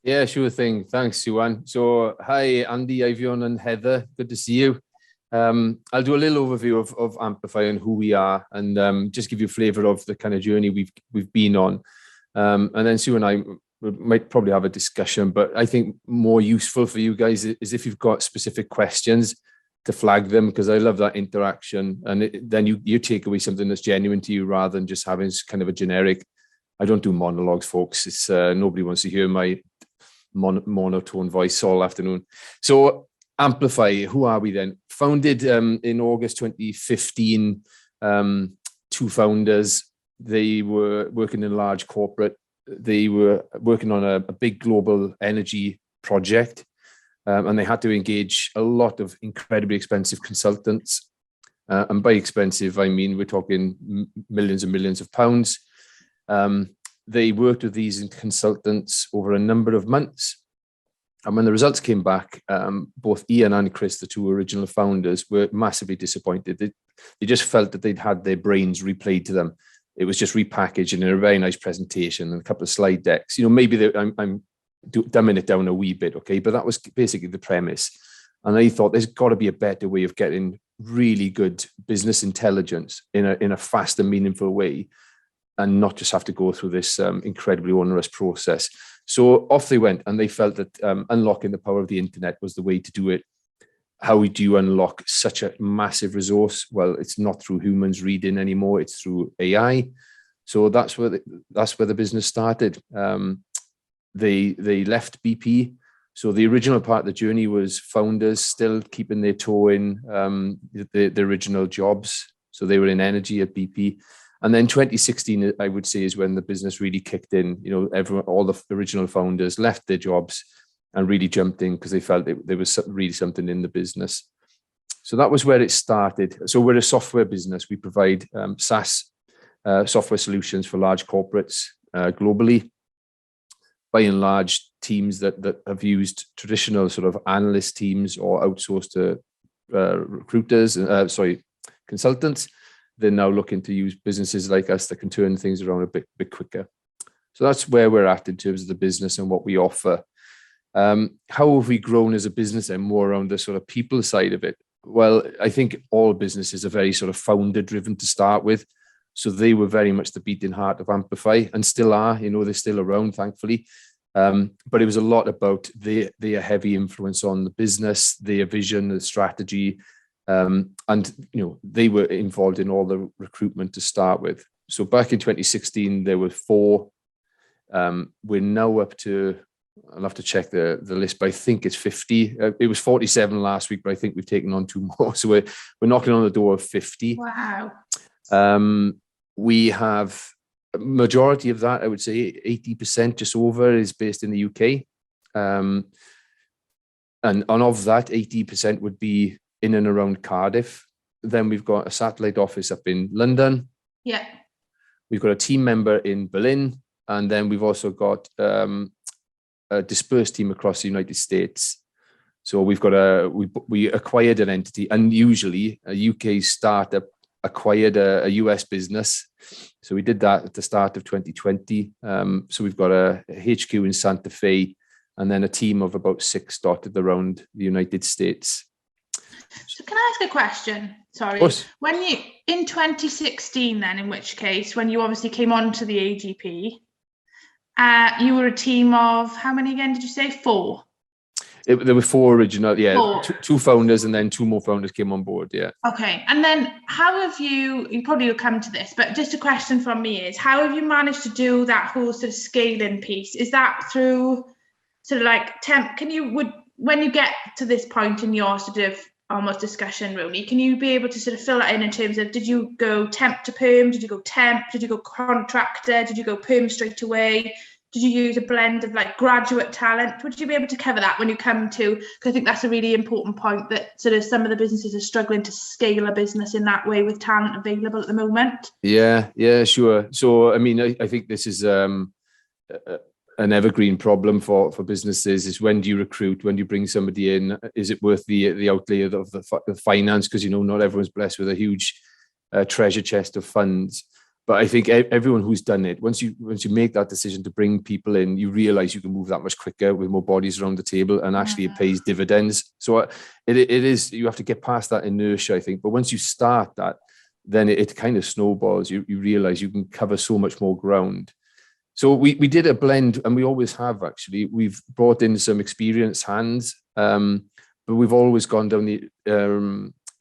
Yeah, sure thing. Thanks, Siwan. So, hi, Andy, Ivion, and Heather. Good to see you. I'll do a little overview of Amplify and who we are, and just give you a flavour of the kind of journey we've been on. And then Sue and I might probably have a discussion, but I think more useful for you guys is if you've got specific questions to flag them, because I love that interaction, and then you take away something that's genuine to you rather than just having kind of a generic. I don't do monologues, folks. It's nobody wants to hear my monotone voice all afternoon. So Amplify, who are we then? Founded in August 2015, two founders. They were working in a large corporate. They were working on a big global energy project, and they had to engage a lot of incredibly expensive consultants. And by expensive, I mean we're talking millions and millions of pounds. They worked with these consultants over a number of months. And when the results came back, both Ian and Chris, the two original founders, were massively disappointed. They just felt that they'd had their brains replayed to them. It was just repackaged in a very nice presentation and a couple of slide decks. Maybe I'm dumbing it down a wee bit, okay? But that was basically the premise. And they thought there's got to be a better way of getting really good business intelligence in a fast and meaningful way, and not just have to go through this incredibly onerous process. So off they went, and they felt that unlocking the power of the internet was the way to do it. How do you unlock such a massive resource? Well, it's not through humans reading anymore; it's through AI. So that's where the business started. They left BP. So the original part of the journey was founders still keeping their toe in the original jobs. So they were in energy at BP. And then 2016, I would say, is when the business really kicked in. All the original founders left their jobs and really jumped in because they felt there was really something in the business. So that was where it started. So we're a software business. We provide SaaS software solutions for large corporates globally. By and large, teams that have used traditional sort of analyst teams or outsourced to consultants. They're now looking to use businesses like us that can turn things around a bit quicker. So that's where we're at in terms of the business and what we offer. How have we grown as a business and more around the sort of people side of it? Well, I think all businesses are very sort of founder driven to start with. So they were very much the beating heart of Amplify and still are, they're still around, thankfully. But it was a lot about their heavy influence on the business, their vision, the strategy, and they were involved in all the recruitment to start with. So back in 2016, there were 4. We're now up to, I'll have to check the list, but I think it's 50. It was 47 last week, but I think we've taken on 2 more. So we're knocking on the door of 50. Wow. We have a majority of that, I would say 80%, just over, is based in the UK. And of that, 80% would be in and around Cardiff. Then we've got a satellite office up in London. Yeah. We've got a team member in Berlin. And then we've also got a dispersed team across the United States. So we've got we acquired an entity, and usually a UK startup acquired a US business. So we did that at the start of 2020. So we've got a HQ in Santa Fe, and then a team of about 6 dotted around the United States. So can I ask a question? Sorry. When you, in 2016 then, in which case, when you obviously came on to the AGP, you were a team of, how many again did you say? 4? There were 4 original, 4. 2 founders, and then 2 more founders came on board, yeah. Okay, and then how have you probably will come to this, but just a question from me is, how have you managed to do that whole sort of scaling piece? Is that through sort of like when you get to this point in your sort of almost discussion, Rony, can you be able to sort of fill that in terms of, did you go temp to perm? Did you go temp? Did you go contractor? Did you go perm straight away? Did you use a blend of like graduate talent? Would you be able to cover that when you come to, because I think that's a really important point, that sort of some of the businesses are struggling to scale a business in that way with talent available at the moment. Yeah, sure. So, I mean, I think this is an evergreen problem for businesses, is when do you recruit, when do you bring somebody in? Is it worth the outlay of the finance? Because, not everyone's blessed with a huge treasure chest of funds. But I think everyone who's done it, once you make that decision to bring people in, you realize you can move that much quicker with more bodies around the table, and actually it pays dividends. So it is, you have to get past that inertia, I think. But once you start that, then it kind of snowballs. You realize you can cover so much more ground. So we did a blend, and we always have actually. We've brought in some experienced hands, but we've always gone down the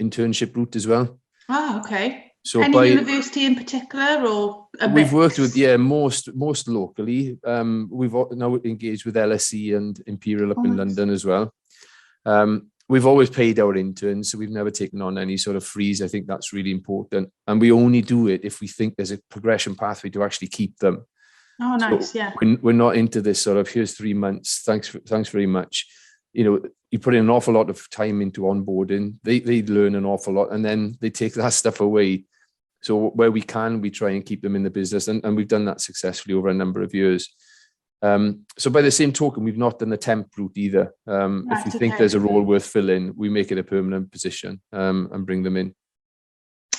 internship route as well. Oh, okay. So any university in particular, or we've worked with most locally. We've now engaged with LSE and Imperial up in London as well. We've always paid our interns, so we've never taken on any sort of freeze. I think that's really important, and we only do it if we think there's a progression pathway to actually keep them. Oh, nice. So yeah. We're not into this sort of, here's 3 months. Thanks very much. You put in an awful lot of time into onboarding. They learn an awful lot, and then they take that stuff away. So where we can, we try and keep them in the business, and we've done that successfully over a number of years. So by the same token, we've not done the temp route either. If we think there's a role worth filling, we make it a permanent position and bring them in.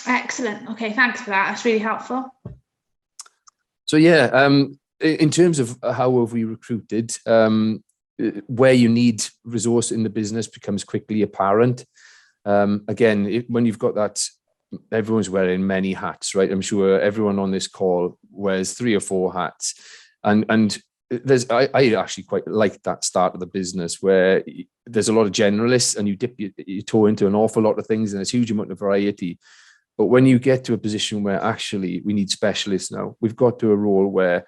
Excellent. Okay, thanks for that. That's really helpful. So yeah, in terms of how have we recruited, where you need resource in the business becomes quickly apparent. Again, when you've got that, everyone's wearing many hats, right? I'm sure everyone on this call wears 3 or 4 hats, and I actually quite like that start of the business where there's a lot of generalists, and you dip your toe into an awful lot of things, and there's a huge amount of variety. But when you get to a position where actually we need specialists now, we've got to a role where,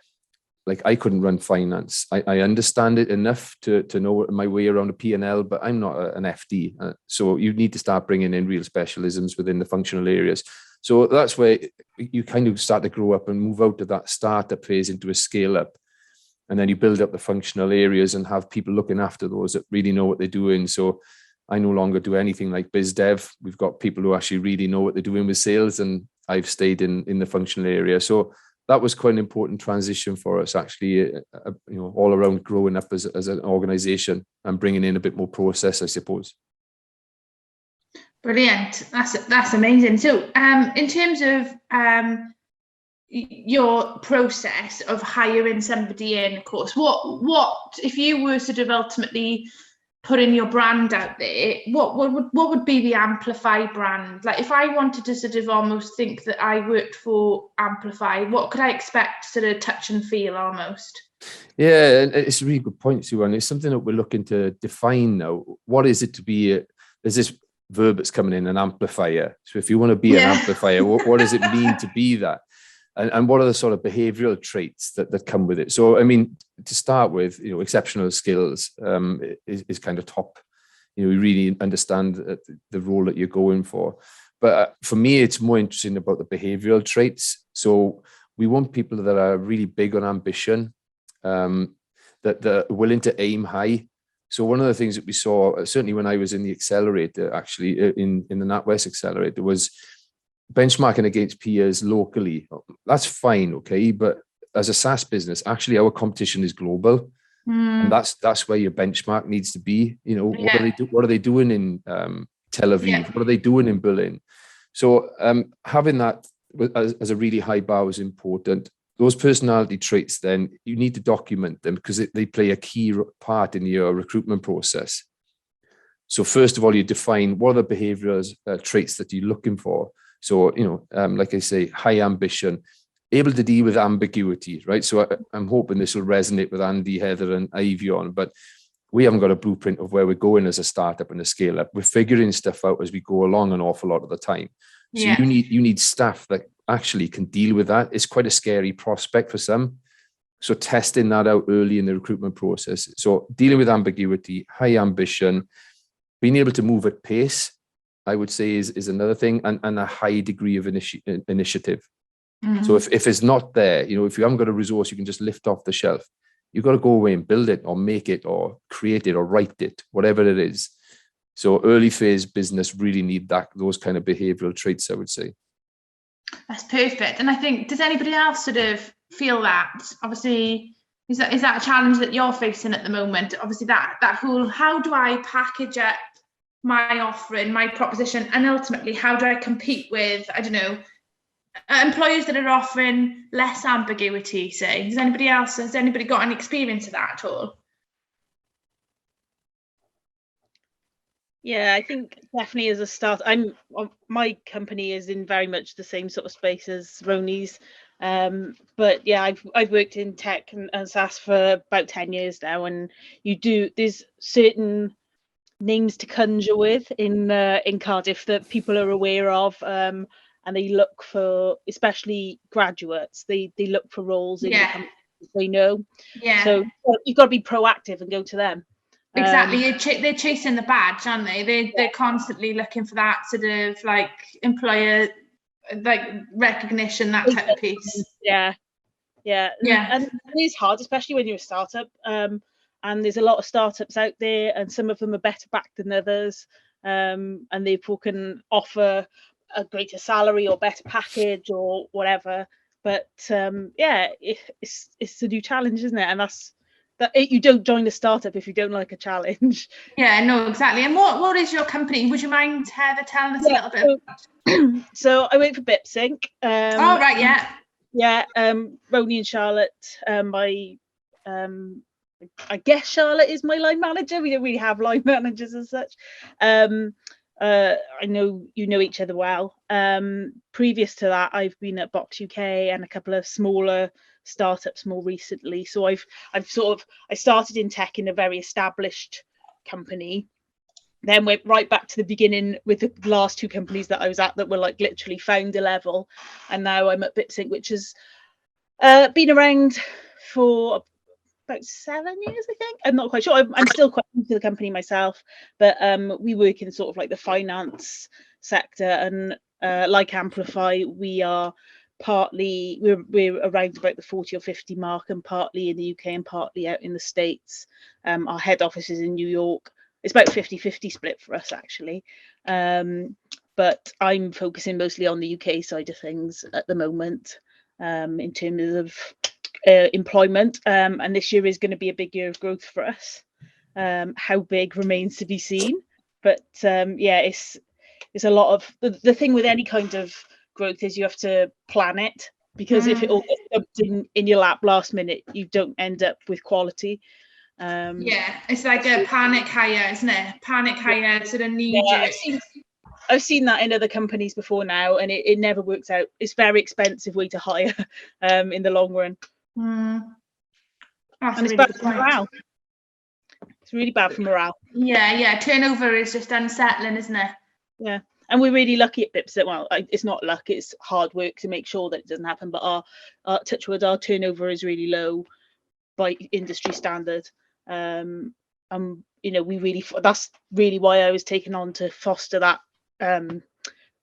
like, I couldn't run finance. I understand it enough to know my way around a P&L, but I'm not an FD. So you need to start bringing in real specialisms within the functional areas. So that's where you kind of start to grow up and move out of that startup phase into a scale up. And then you build up the functional areas and have people looking after those that really know what they're doing. So I no longer do anything like biz dev. We've got people who actually really know what they're doing with sales, and I've stayed in the functional area. So that was quite an important transition for us, actually, all around growing up as an organization and bringing in a bit more process, I suppose. Brilliant. That's amazing. So in terms of your process of hiring somebody in, of course, what if you were sort of ultimately putting your brand out there, what would be the Amplify brand? Like, if I wanted to sort of almost think that I worked for Amplify, what could I expect, sort of touch and feel almost? Yeah, and it's a really good point, Sue, and it's something that we're looking to define now. What is it to be? There's this verb that's coming in, an amplifier. So if you want to be an amplifier, what does it mean to be that? And what are the sort of behavioral traits that come with it? So, I mean, to start with, exceptional skills is kind of top. We really understand the role that you're going for. But for me, it's more interesting about the behavioral traits. So we want people that are really big on ambition, that are willing to aim high. So one of the things that we saw, certainly when I was in the Excelerator, actually in the NatWest Accelerator, was benchmarking against peers locally. That's fine, okay, but as a SaaS business, actually our competition is global, and that's where your benchmark needs to be. What are they doing in Tel Aviv? What are they doing in Berlin? So having that as a really high bar was important. Those personality traits, then you need to document them because they play a key part in your recruitment process. So first of all, you define what are the behavioral traits that you're looking for. So, like I say, high ambition, able to deal with ambiguity, right? So I'm hoping this will resonate with Andy, Heather, and Avion, but we haven't got a blueprint of where we're going as a startup and a scale up. We're figuring stuff out as we go along an awful lot of the time. So you need staff that actually can deal with that. It's quite a scary prospect for some. So testing that out early in the recruitment process. So dealing with ambiguity, high ambition, being able to move at pace, I would say is another thing, and a high degree of initiative. Mm-hmm. So if it's not there, if you haven't got a resource you can just lift off the shelf, you've got to go away and build it or make it or create it or write it, whatever it is. So early phase business really need those kind of behavioral traits, I would say. That's perfect. And I think, does anybody else sort of feel that? Obviously, is that a challenge that you're facing at the moment? Obviously, that whole, how do I package up my offering, my proposition, and ultimately how do I compete with, I don't know, employers that are offering less ambiguity, say? Has anybody got any experience of that at all? Yeah, I think definitely as a start, my company is in very much the same sort of space as Rony's. But yeah, I've worked in tech and SaaS for about 10 years now, and there's certain names to conjure with in Cardiff that people are aware of, and they look for, especially graduates, they look for roles in the companies they know. Yeah. So you've got to be proactive and go to them. Exactly. They're chasing the badge, aren't they? They're constantly looking for that sort of like employer like recognition, that type of piece. Yeah. And it is hard, especially when you're a startup. And there's a lot of startups out there, and some of them are better backed than others. And they can offer a greater salary or better package or whatever. But it's a new challenge, isn't it? And you don't join a startup if you don't like a challenge. Yeah, no, exactly. And what is your company? Would you mind, Heather, telling us a little bit about? So I work for Bitsync. Right, yeah. Yeah, Rony and Charlotte, I guess Charlotte is my line manager. We don't really have line managers as such. I know you know each other well. Previous to that, I've been at Box UK and a couple of smaller startups more recently. So I started in tech in a very established company, then went right back to the beginning with the last two companies that I was at that were like literally founder level, and now I'm at Bitsync, which has been around for about 7 years, I think. I'm not quite sure. I'm still quite new to the company myself, but we work in sort of like the finance sector, and like Amplify, we are we're around about the 40 or 50 mark, and partly in the UK and partly out in the States. Our head office is in New York. It's about 50-50 split for us, actually. But I'm focusing mostly on the UK side of things at the moment, in terms of employment. And this year is going to be a big year of growth for us. How big remains to be seen. But it's a lot of the thing with any kind of growth is you have to plan it, because if it all gets dumped in your lap last minute, you don't end up with quality. It's like a panic hire, isn't it? Panic hire, sort of knee jerk. I've seen that in other companies before now, and it never works out. It's a very expensive way to hire in the long run. That's and it's really bad for morale. It's really bad for morale. Yeah. Turnover is just unsettling, isn't it? Yeah. And we're really lucky at Bitsync. Well, it's not luck, it's hard work to make sure that it doesn't happen. But our touch wood, our turnover is really low by industry standard. That's really why I was taken on to foster that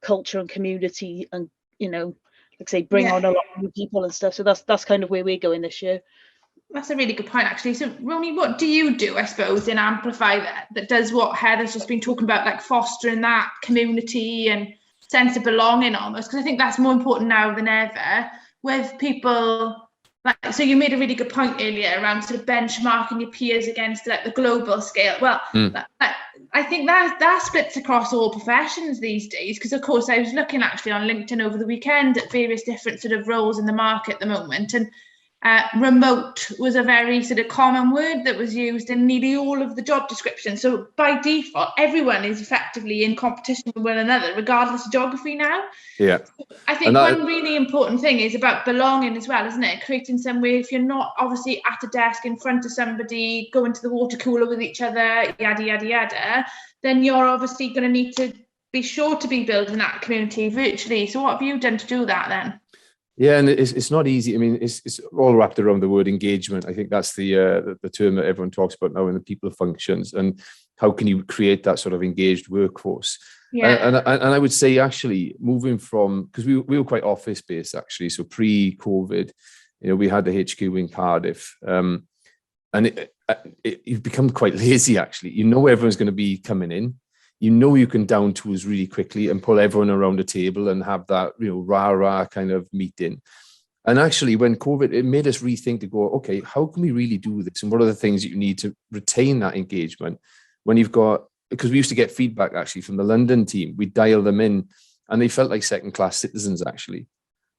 culture and community, and like I say, bring on a lot of new people and stuff. So that's kind of where we're going this year. That's a really good point, actually. So, Rony, what do you do, I suppose, in Amplify that does what Heather's just been talking about, like fostering that community and sense of belonging almost? Because I think that's more important now than ever with people. So you made a really good point earlier around sort of benchmarking your peers against like the global scale. Well, I think that splits across all professions these days, because of course I was looking actually on LinkedIn over the weekend at various different sort of roles in the market at the moment, and remote was a very sort of common word that was used in nearly all of the job descriptions. So by default, everyone is effectively in competition with one another, regardless of geography now. Yeah. I think one really important thing is about belonging as well, isn't it? Creating somewhere, if you're not obviously at a desk in front of somebody, going to the water cooler with each other, yada, yada, yada, then you're obviously going to need to be sure to be building that community virtually. So what have you done to do that then? Yeah, and it's not easy. I mean, it's all wrapped around the word engagement. I think that's the term that everyone talks about now in the people functions, and how can you create that sort of engaged workforce? Yeah. And I would say actually moving from, because we were quite office based actually, so pre-COVID, we had the HQ in Cardiff, and you've become quite lazy actually. Everyone's going to be coming in. You can down tools really quickly and pull everyone around the table and have that, rah-rah kind of meeting. And actually, when COVID, it made us rethink to go, okay, how can we really do this? And what are the things that you need to retain that engagement when you've got, because we used to get feedback actually from the London team. We dial them in and they felt like second-class citizens actually.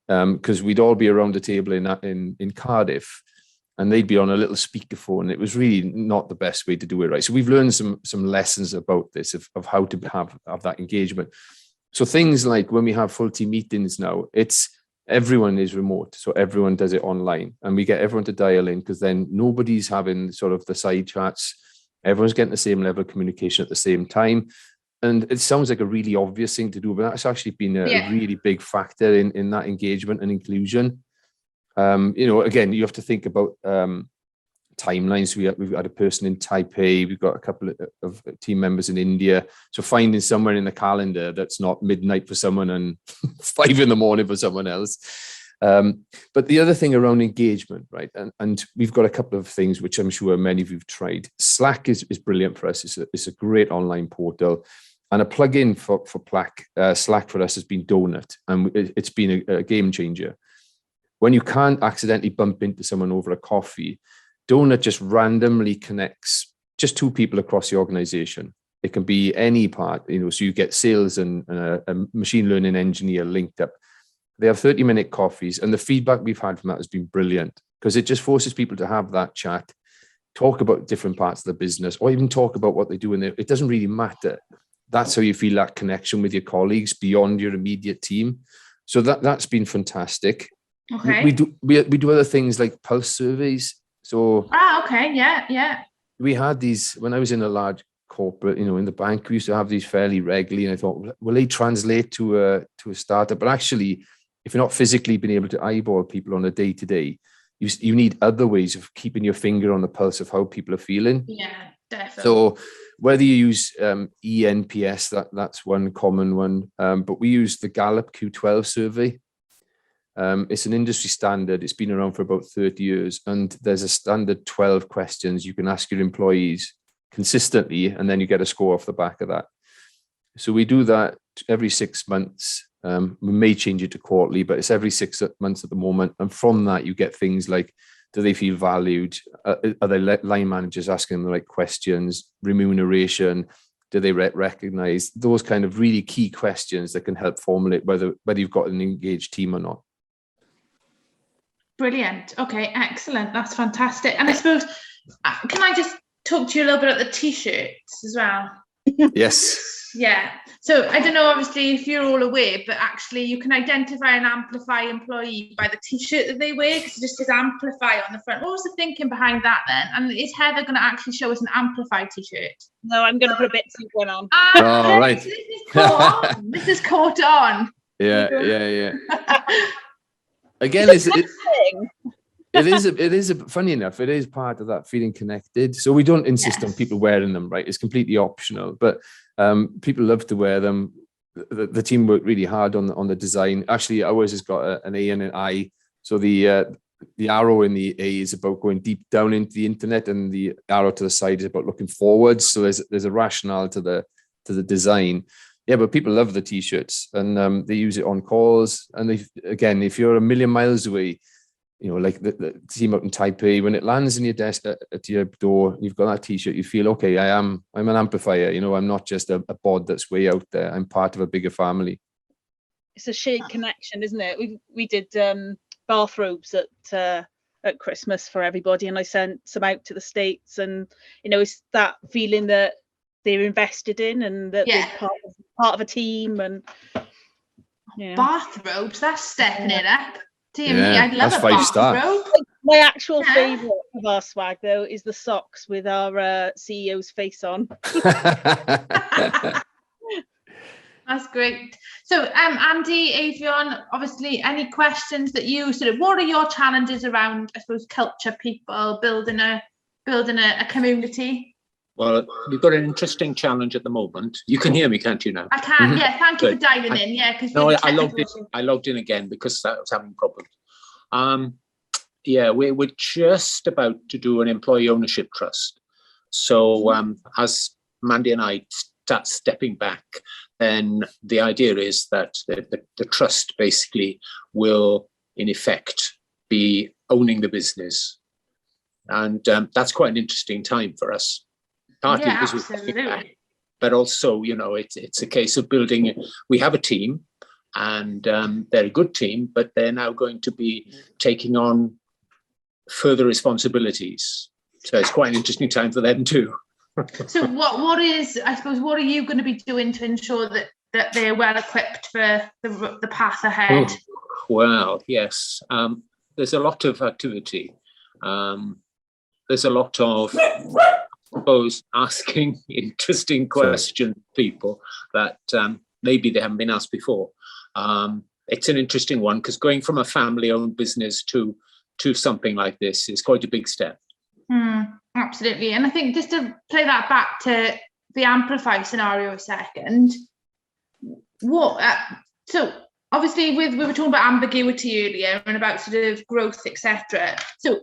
because we'd all be around the table in Cardiff, and they'd be on a little speakerphone. It was really not the best way to do it, right? So we've learned some lessons about this of how to have that engagement. So things like when we have full team meetings now, everyone is remote, so everyone does it online, and we get everyone to dial in, because then nobody's having sort of the side chats. Everyone's getting the same level of communication at the same time. And it sounds like a really obvious thing to do, but that's actually been a really big factor in that engagement and inclusion. Again, you have to think about timelines. We've got a person in Taipei, we've got a couple of team members in India. So finding somewhere in the calendar that's not midnight for someone and 5 a.m. for someone else. But the other thing around engagement, right? And we've got a couple of things which I'm sure many of you've tried. Slack is brilliant for us. It's a great online portal. And a plugin for Slack for us has been Donut, and it's been a game changer. When you can't accidentally bump into someone over a coffee, Donut just randomly connects just 2 people across the organization. It can be any part, so you get sales and a machine learning engineer linked up. They have 30-minute coffees, and the feedback we've had from that has been brilliant, because it just forces people to have that chat, talk about different parts of the business, or even talk about what they do in there. It doesn't really matter. That's how you feel that connection with your colleagues beyond your immediate team. So that's been fantastic. Okay. We do other things like pulse surveys. So okay, yeah. We had these when I was in a large corporate, in the bank. We used to have these fairly regularly, and I thought, will they translate to a startup? But actually, if you're not physically being able to eyeball people on a day-to-day, you need other ways of keeping your finger on the pulse of how people are feeling. Yeah, definitely. So whether you use ENPS, that's one common one, but we use the Gallup Q12 survey. It's an industry standard. It's been around for about 30 years, and there's a standard 12 questions you can ask your employees consistently, and then you get a score off the back of that. So we do that every 6 months. We may change it to quarterly, but it's every 6 months at the moment. And from that, you get things like, do they feel valued? Are they line managers asking them the right questions? Remuneration? Do they recognize? Those kind of really key questions that can help formulate whether you've got an engaged team or not. Brilliant. Okay, excellent. That's fantastic. And I suppose, can I just talk to you a little bit about the T-shirts as well? Yes. Yeah. So I don't know, obviously, if you're all aware, but actually you can identify an Amplify employee by the T-shirt that they wear, because it just says Amplify on the front. What was the thinking behind that then? And is Heather going to actually show us an Amplify T-shirt? No, I'm going to put a Bitsync one on. Oh, right. This is caught on. This is caught on. Yeah. Again, it is funny enough. It is part of that feeling connected. So we don't insist on people wearing them, right? It's completely optional, but people love to wear them. The team worked really hard on the design. Actually, ours has got an A and an I. So the arrow in the A is about going deep down into the internet, and the arrow to the side is about looking forwards. So there's a rationale to the design. Yeah, but people love the T-shirts, and they use it on calls. And if you're a million miles away, like the team out in Taipei, when it lands in your desk at your door, you've got that T-shirt, you feel, okay, I'm an amplifier. I'm not just a bod that's way out there. I'm part of a bigger family. It's a shared connection, isn't it? We did bathrobes at Christmas for everybody, and I sent some out to the States, and it's that feeling that they're invested in, and that they're part of a team. And bathrobes, that's stepping it up. Dear me, I'd love a 5-star. bathrobe. My actual favourite of our swag, though, is the socks with our CEO's face on. That's great. So, Andy, Adrian, obviously, any questions that you what are your challenges around, I suppose, culture, people, building a community? Well, we've got an interesting challenge at the moment. You can hear me, can't you now? I can, yeah. Thank you for dialing in. Yeah, because I logged in again because I was having problems. We're just about to do an employee ownership trust. So as Mandy and I start stepping back, then the idea is that the trust basically will, in effect, be owning the business, and that's quite an interesting time for us. Partly because we're back, but also, it's a case of building. We have a team, and they're a good team, but they're now going to be taking on further responsibilities. So it's quite an interesting time for them too. So what are you going to be doing to ensure that they're well equipped for the path ahead? Well, yes, there's a lot of activity. There's a lot of, I suppose, asking interesting questions, people that maybe they haven't been asked before. It's an interesting one because going from a family-owned business to something like this is quite a big step. Absolutely. And I think just to play that back to the Amplify scenario a second, so obviously we were talking about ambiguity earlier and about sort of growth, etc. So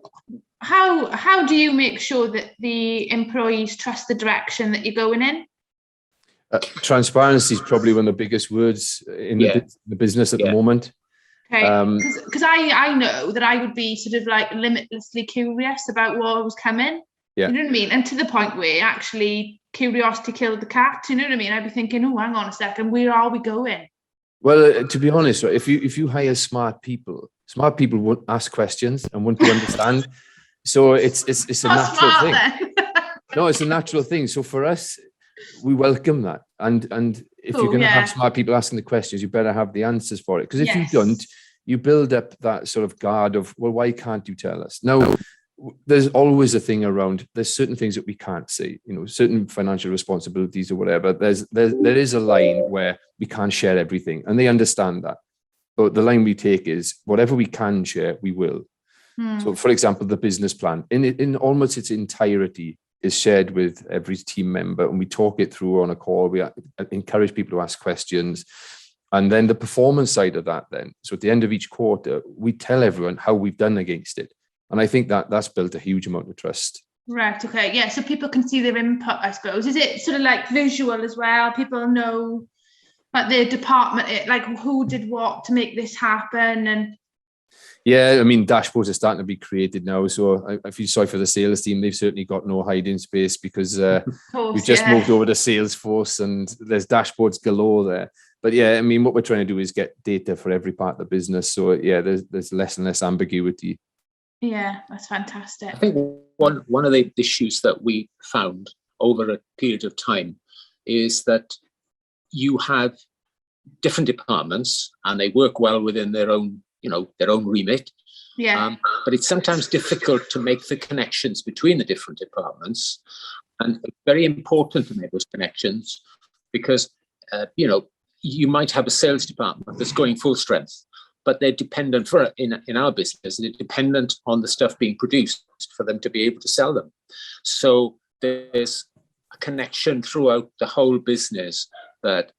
how do you make sure that the employees trust the direction that you're going in? Transparency is probably one of the biggest words in the business at the moment. Okay, because I know that I would be sort of like limitlessly curious about what was coming. Yeah. You know what I mean? And to the point where actually curiosity killed the cat. You know what I mean? I'd be thinking, oh, hang on a second, where are we going? Well, to be honest, if you hire smart people won't ask questions and want to understand. So it's a natural thing. No, it's a natural thing. So for us, we welcome that. And if you're going to have smart people asking the questions, you better have the answers for it. Because if you don't, you build up that sort of guard of, well, why can't you tell us? Now, there's always a thing around, there's certain things that we can't say, certain financial responsibilities or whatever. There is a line where we can't share everything, and they understand that. But the line we take is whatever we can share, we will. So, for example, the business plan in almost its entirety is shared with every team member, and we talk it through on a call. We encourage people to ask questions. And then the performance side of that then. So at the end of each quarter, we tell everyone how we've done against it. And I think that's built a huge amount of trust. Right, okay. Yeah, so people can see their input, I suppose. Is it sort of like visual as well? People know like their department, like who did what to make this happen? And yeah, I mean, dashboards are starting to be created now. So I feel sorry for the sales team. They've certainly got no hiding space because we've just moved over to Salesforce and there's dashboards galore there. But yeah, I mean, what we're trying to do is get data for every part of the business. So yeah, there's less and less ambiguity. Yeah, that's fantastic. I think one of the issues that we found over a period of time is that you have different departments and they work well within their own remit. Yeah. But it's sometimes difficult to make the connections between the different departments. And it's very important to make those connections because, you might have a sales department that's going full strength, but they're dependent in our business, they're dependent on the stuff being produced for them to be able to sell them. So there's a connection throughout the whole business that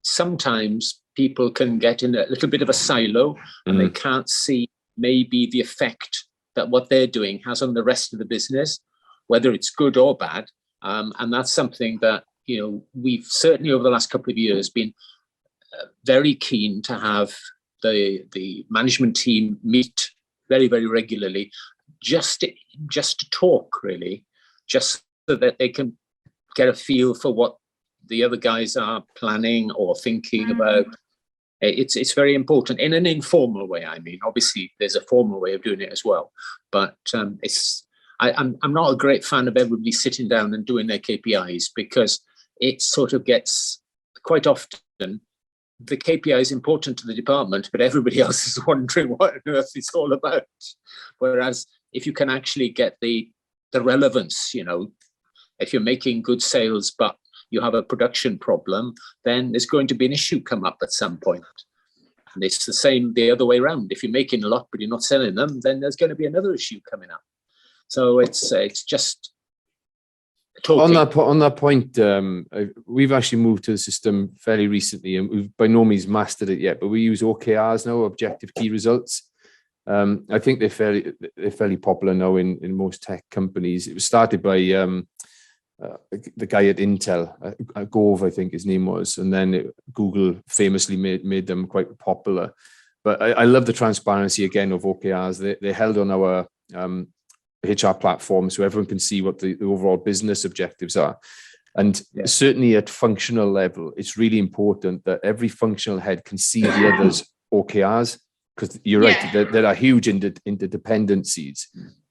sometimes people can get in a little bit of a silo and they can't see maybe the effect that what they're doing has on the rest of the business, whether it's good or bad. And that's something that, we've certainly over the last couple of years been very keen to have the management team meet very, very regularly, just to talk, really, just so that they can get a feel for what the other guys are planning or thinking about. It's very important in an informal way. I mean, obviously, there's a formal way of doing it as well, but I'm not a great fan of everybody sitting down and doing their KPIs because it sort of gets quite often. The KPI is important to the department, but everybody else is wondering what on earth it's all about. Whereas if you can actually get the relevance, if you're making good sales, but you have a production problem, then there's going to be an issue come up at some point. And it's the same the other way around. If you're making a lot, but you're not selling them, then there's going to be another issue coming up. So it's just talking. On that point, we've actually moved to the system fairly recently, and we've by no means mastered it yet. But we use OKRs now, objective key results. I think they're fairly popular now in most tech companies. It was started by the guy at Intel, Gove, I think his name was, and then Google famously made them quite popular. But I love the transparency again of OKRs. They're held on our HR platform, so everyone can see what the overall business objectives are. And certainly at functional level, it's really important that every functional head can see the others' OKRs, because you're right, there are huge interdependencies.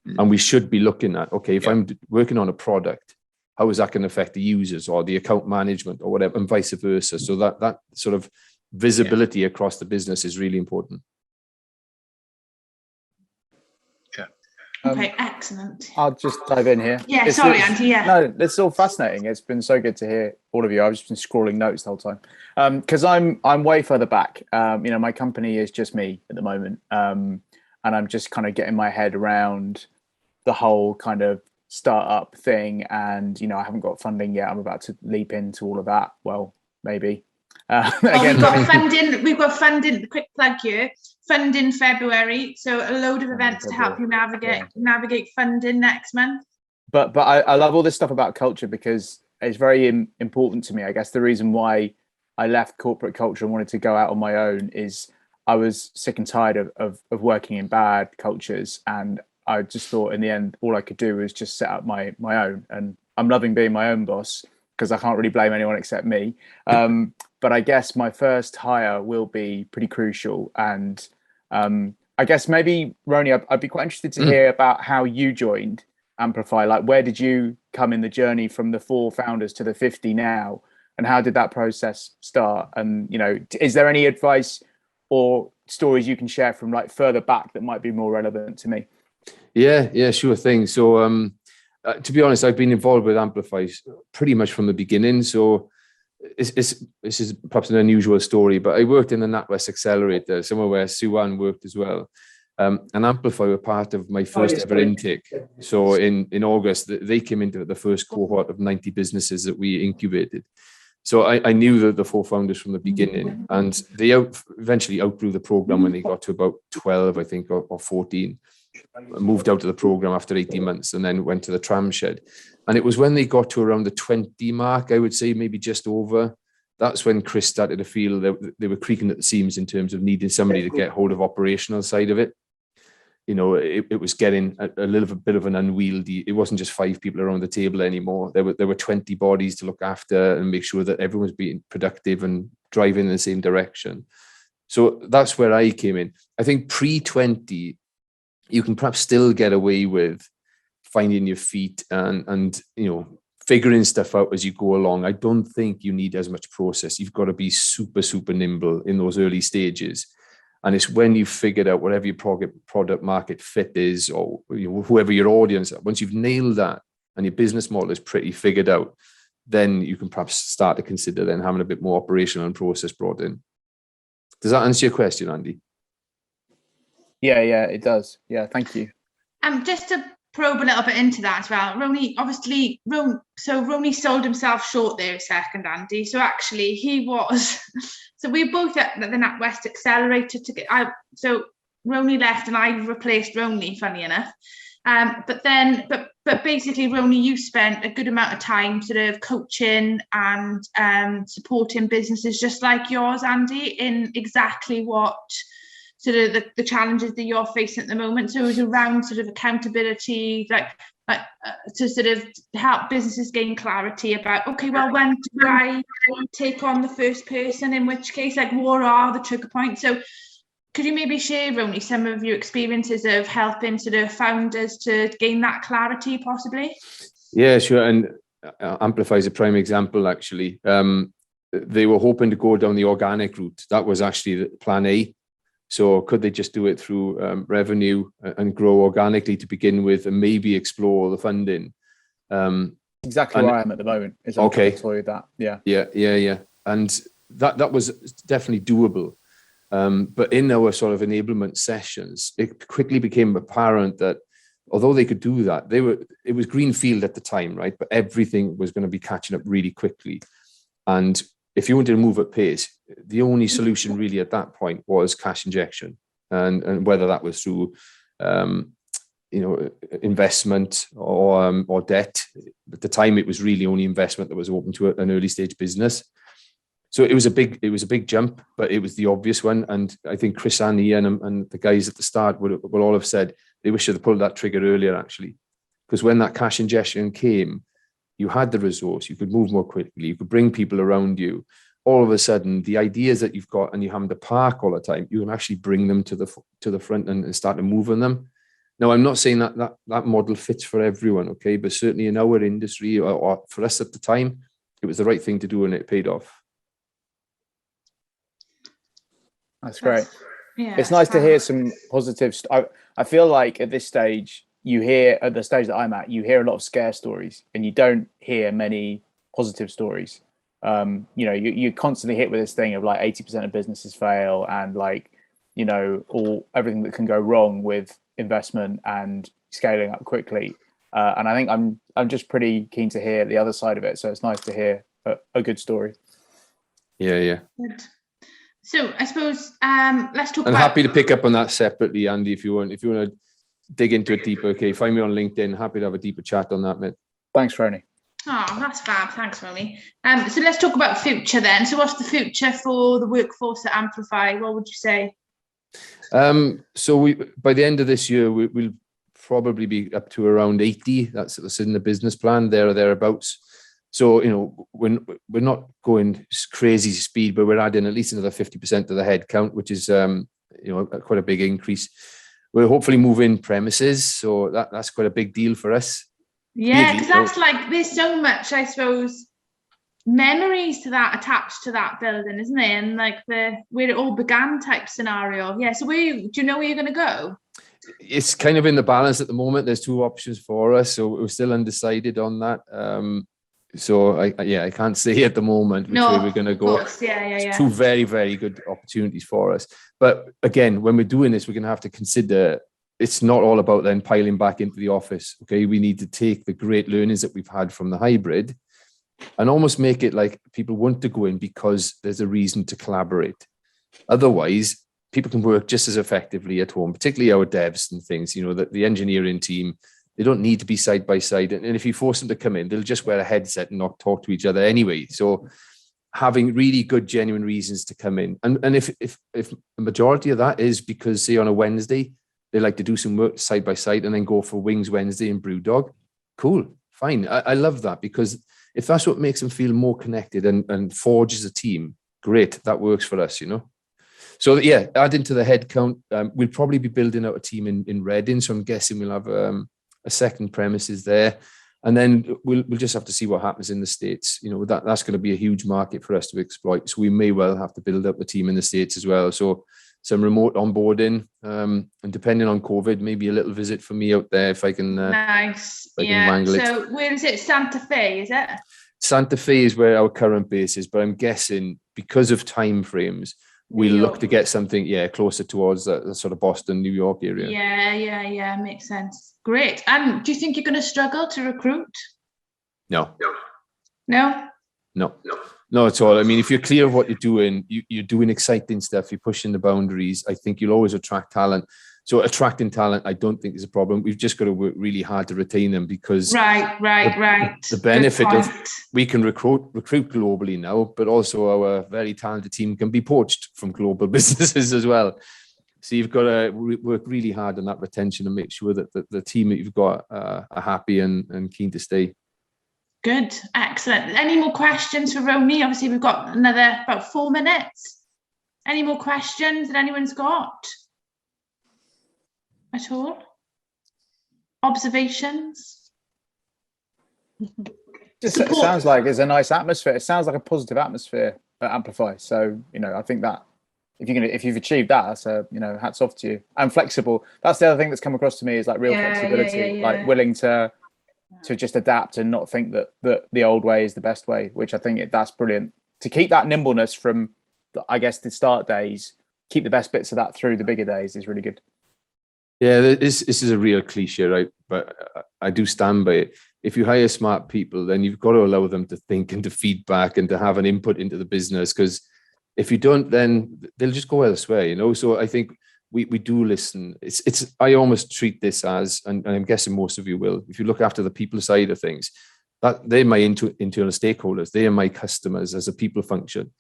And we should be looking at, okay, if I'm working on a product, how is that going to affect the users or the account management or whatever, and vice versa. So that sort of visibility across the business is really important. Okay, excellent. I'll just dive in here. Yeah, sorry, Andy. Yeah. No, it's all fascinating. It's been so good to hear all of you. I've just been scrolling notes the whole time because I'm way further back. My company is just me at the moment, and I'm just kind of getting my head around the whole kind of startup thing. And I haven't got funding yet. I'm about to leap into all of that. Well, maybe. We've got funding. We've got funding. Quick plug here. Funding February, so a load of events to help you navigate funding next month. But I love all this stuff about culture because it's very important to me. I guess the reason why I left corporate culture and wanted to go out on my own is I was sick and tired of working in bad cultures, and I just thought in the end all I could do was just set up my own. And I'm loving being my own boss because I can't really blame anyone except me. But I guess my first hire will be pretty crucial. And I guess maybe, Rony, I'd be quite interested to hear about how you joined Amplify. Like, where did you come in the journey from the 4 founders to the 50 now? And how did that process start? And, is there any advice or stories you can share from like further back that might be more relevant to me? Yeah, sure thing. So to be honest, I've been involved with Amplify pretty much from the beginning. So this is perhaps an unusual story, but I worked in the NatWest Accelerator, somewhere where Sue-Ann worked as well. And Amplify were part of my first ever intake. So in August, they came into the first cohort of 90 businesses that we incubated. So I knew the 4 founders from the beginning, and they eventually outgrew the program when they got to about 12, I think, or 14. Moved out of the program after 18 months and then went to the tram shed. And it was when they got to around the 20 mark, I would say maybe just over, that's when Chris started to feel that they were creaking at the seams in terms of needing somebody to get hold of operational side of it. It was getting a little bit of an unwieldy. It wasn't just 5 people around the table anymore. There were 20 bodies to look after and make sure that everyone was being productive and driving in the same direction. So that's where I came in. I think pre-20, you can perhaps still get away with finding your feet and figuring stuff out as you go along. I don't think you need as much process. You've got to be super, super nimble in those early stages. And it's when you've figured out whatever your product market fit is, or whoever your audience is, once you've nailed that and your business model is pretty figured out, then you can perhaps start to consider then having a bit more operational and process brought in. Does that answer your question, Andy? Yeah, it does. Yeah, thank you. Just to probe a little bit into that as well, Rony, obviously, Rony sold himself short there a second, Andy. So actually, he was. So we both at the NatWest Accelerator together. So Rony left, and I replaced Rony, funny enough. But basically, Rony, you spent a good amount of time sort of coaching and supporting businesses just like yours, Andy, in exactly what sort of the challenges that you're facing at the moment. So it was around sort of accountability, like to sort of help businesses gain clarity about, okay, well, when do I take on the first person? In which case, like, what are the trigger points? So could you maybe share, Rony, some of your experiences of helping sort of founders to gain that clarity, possibly? Yeah, sure. And Amplify is a prime example, actually. They were hoping to go down the organic route. That was actually the plan A. So could they just do it through revenue and grow organically to begin with, and maybe explore the funding? Exactly where I am at the moment. Is okay. That. Yeah. And that was definitely doable. But in our sort of enablement sessions, it quickly became apparent that although they could do that, it was greenfield at the time, right? But everything was going to be catching up really quickly. And if you wanted to move at pace, the only solution really at that point was cash injection, and whether that was through, investment or debt. At the time, it was really only investment that was open to an early stage business. So it was a big jump, but it was the obvious one. And I think Chris and Ian and the guys at the start will all have said they wish they'd pulled that trigger earlier, actually, because when that cash injection came, you had the resource, you could move more quickly, you could bring people around you. All of a sudden, the ideas that you've got and you having to park all the time, you can actually bring them to the front and start to move on them. Now, I'm not saying that model fits for everyone, okay? But certainly in our industry, or for us at the time, it was the right thing to do and it paid off. That's great. Yeah, it's nice to hear some positives. I feel like at this stage, at the stage that I'm at, you hear a lot of scare stories and you don't hear many positive stories. You're constantly hit with this thing of like 80% of businesses fail and like, everything that can go wrong with investment and scaling up quickly. And I think I'm just pretty keen to hear the other side of it. So it's nice to hear a good story. Yeah. Good. So I suppose let's talk. I'm happy to pick up on that separately, Andy, if you want. If you want to dig into it deeper, okay, find me on LinkedIn. Happy to have a deeper chat on that, mate. Thanks, Rony. Oh, that's fab. Thanks, Rony. So let's talk about future then. So what's the future for the workforce at Amplify? What would you say? So we, by the end of this year, we'll probably be up to around 80. That's in the business plan, there or thereabouts. So, we're not going crazy speed, but we're adding at least another 50% to the head count, which is, quite a big increase. We'll hopefully move in premises. So that's quite a big deal for us. Yeah, because that's like, there's so much, I suppose, memories to that attached to that building, isn't it? And like where it all began type scenario. Yeah. So do you know where you're going to go? It's kind of in the balance at the moment. There's two options for us. So we're still undecided on that. So I can't say at the moment which way we're going to go. Yeah. Two very, very good opportunities for us. But again, when we're doing this, we're going to have to consider it's not all about then piling back into the office. Okay, we need to take the great learnings that we've had from the hybrid and almost make it like people want to go in because there's a reason to collaborate. Otherwise, people can work just as effectively at home, particularly our devs and things. The engineering team, they don't need to be side by side. And if you force them to come in, they'll just wear a headset and not talk to each other anyway. So having really good, genuine reasons to come in. And if the majority of that is because, say, on a Wednesday, they like to do some work side by side and then go for Wings Wednesday and Brewdog, cool, fine. I love that, because if that's what makes them feel more connected and forges a team, great, that works for us, So yeah, adding to the head count, we'll probably be building out a team in Reading. So I'm guessing we'll have a second premises there. And then we'll just have to see what happens in the States. That's going to be a huge market for us to exploit. So we may well have to build up the team in the States as well. So some remote onboarding, and depending on COVID, maybe a little visit for me out there if I can. Nice. So where is it? Santa Fe, is it? Santa Fe is where our current base is, but I'm guessing because of time frames, we'll look to get something, closer towards the sort of Boston, New York area. Yeah, makes sense. Great. And do you think you're going to struggle to recruit? No. Not at all. I mean, if you're clear of what you're doing, you're doing exciting stuff, you're pushing the boundaries, I think you'll always attract talent. So attracting talent, I don't think is a problem. We've just got to work really hard to retain them, because right. The benefit of we can recruit globally now, but also our very talented team can be poached from global businesses as well. So you've got to work really hard on that retention and make sure that the team that you've got are happy and keen to stay. Good, excellent. Any more questions for Rony? Obviously, we've got another about 4 minutes. Any more questions that anyone's got at all? Observations? It sounds like it's a nice atmosphere. It sounds like a positive atmosphere at Amplify. So, I think that if you've achieved that, that's hats off to you. And flexible. That's the other thing that's come across to me, is like real flexibility, like willing to just adapt and not think that the old way is the best way, which I think that's brilliant. To keep that nimbleness from, I guess, the start days, keep the best bits of that through the bigger days is really good. Yeah, this is a real cliche, right? But I do stand by it. If you hire smart people, then you've got to allow them to think and to feedback and to have an input into the business, because if you don't, then they'll just go elsewhere, So I think we do listen. It's I almost treat this as, and I'm guessing most of you will, if you look after the people side of things, that they're my internal stakeholders. They are my customers as a people function.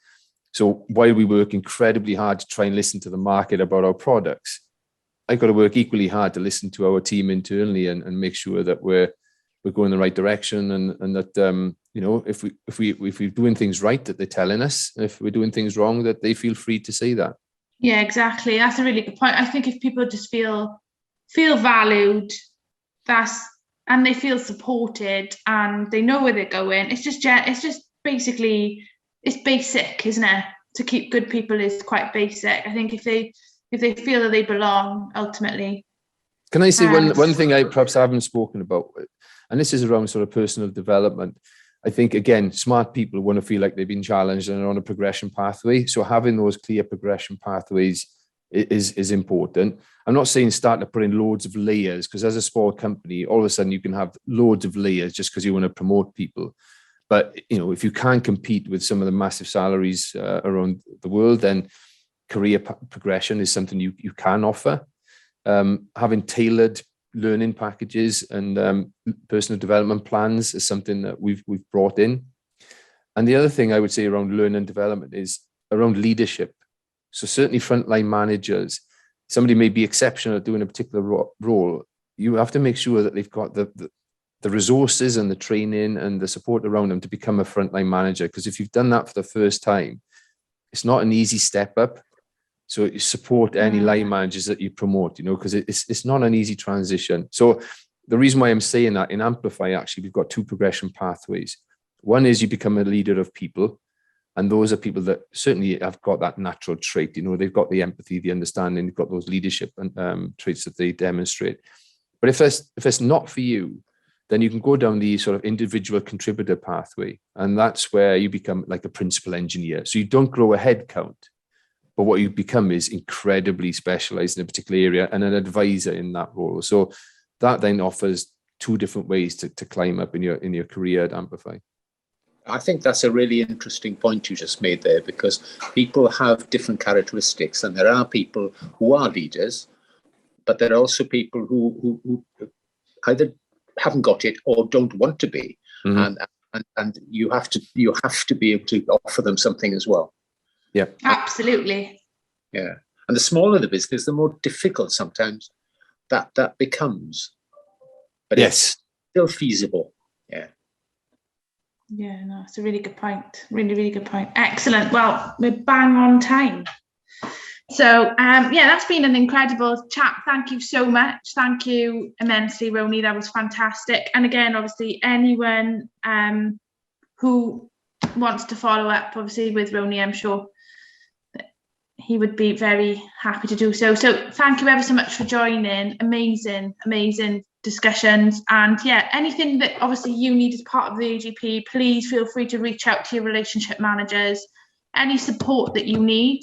So while we work incredibly hard to try and listen to the market about our products, I've got to work equally hard to listen to our team internally and make sure that we're we're going in the right direction, and that if we're doing things right, that they're telling us. If we're doing things wrong, that they feel free to say that. Yeah, exactly. That's a really good point. I think if people just feel valued, and they feel supported, and they know where they're going, it's just basically, it's basic, isn't it? To keep good people is quite basic. I think if they feel that they belong, ultimately. Can I say one thing I perhaps haven't spoken about, and this is around sort of personal development. I think, again, smart people want to feel like they've been challenged and are on a progression pathway. So having those clear progression pathways is important. I'm not saying start to put in loads of layers, because as a small company, all of a sudden you can have loads of layers just because you want to promote people. But, if you can't compete with some of the massive salaries around the world, then career progression is something you can offer. Having tailored learning packages and personal development plans is something that we've brought in. And the other thing I would say around learning and development is around leadership. So certainly frontline managers, somebody may be exceptional at doing a particular role. You have to make sure that they've got the resources and the training and the support around them to become a frontline manager. Because if you've done that for the first time, it's not an easy step up. So you support any line managers that you promote, because it's not an easy transition. So the reason why I'm saying that, in Amplify, actually, we've got two progression pathways. One is you become a leader of people. And those are people that certainly have got that natural trait. They've got the empathy, the understanding, they've got those leadership and traits that they demonstrate. But if it's not for you, then you can go down the sort of individual contributor pathway. And that's where you become like a principal engineer. So you don't grow a head count. But what you become is incredibly specialized in a particular area and an advisor in that role. So that then offers two different ways to climb up in your career at Amplify. I think that's a really interesting point you just made there, because people have different characteristics, and there are people who are leaders, but there are also people who either haven't got it or don't want to be, and you have to be able to offer them something as well. Yeah, absolutely. Yeah, and the smaller the business, the more difficult sometimes that becomes. But yes, it's still feasible. Yeah. Yeah, no, it's a really good point. Really, really good point. Excellent. Well, we're bang on time. So, that's been an incredible chat. Thank you so much. Thank you immensely, Rony. That was fantastic. And again, obviously, anyone who wants to follow up, obviously, with Rony, I'm sure he would be very happy to do so. So thank you ever so much for joining. Amazing discussions. And anything that obviously you need as part of the AGP, please feel free to reach out to your relationship managers. Any support that you need,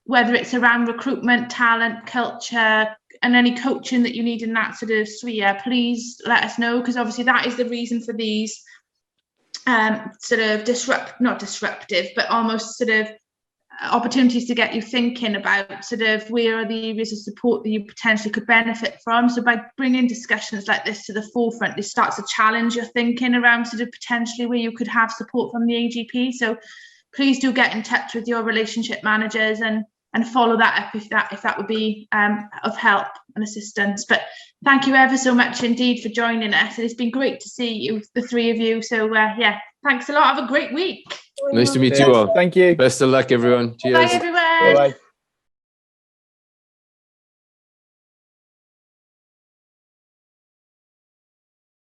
whether it's around recruitment, talent, culture, and any coaching that you need in that sort of sphere, please let us know, because obviously that is the reason for these sort of not disruptive, but almost sort of opportunities to get you thinking about sort of where are the areas of support that you potentially could benefit from. So by bringing discussions like this to the forefront, it starts to challenge your thinking around sort of potentially where you could have support from the AGP. So please do get in touch with your relationship managers and follow that up if that would be of help and assistance. But thank you ever so much indeed for joining us. It's been great to see you, the three of you. So thanks a lot. Have a great week. Nice to meet you all. Thank you. Best of luck, everyone. Cheers. Bye, everyone. Bye-bye.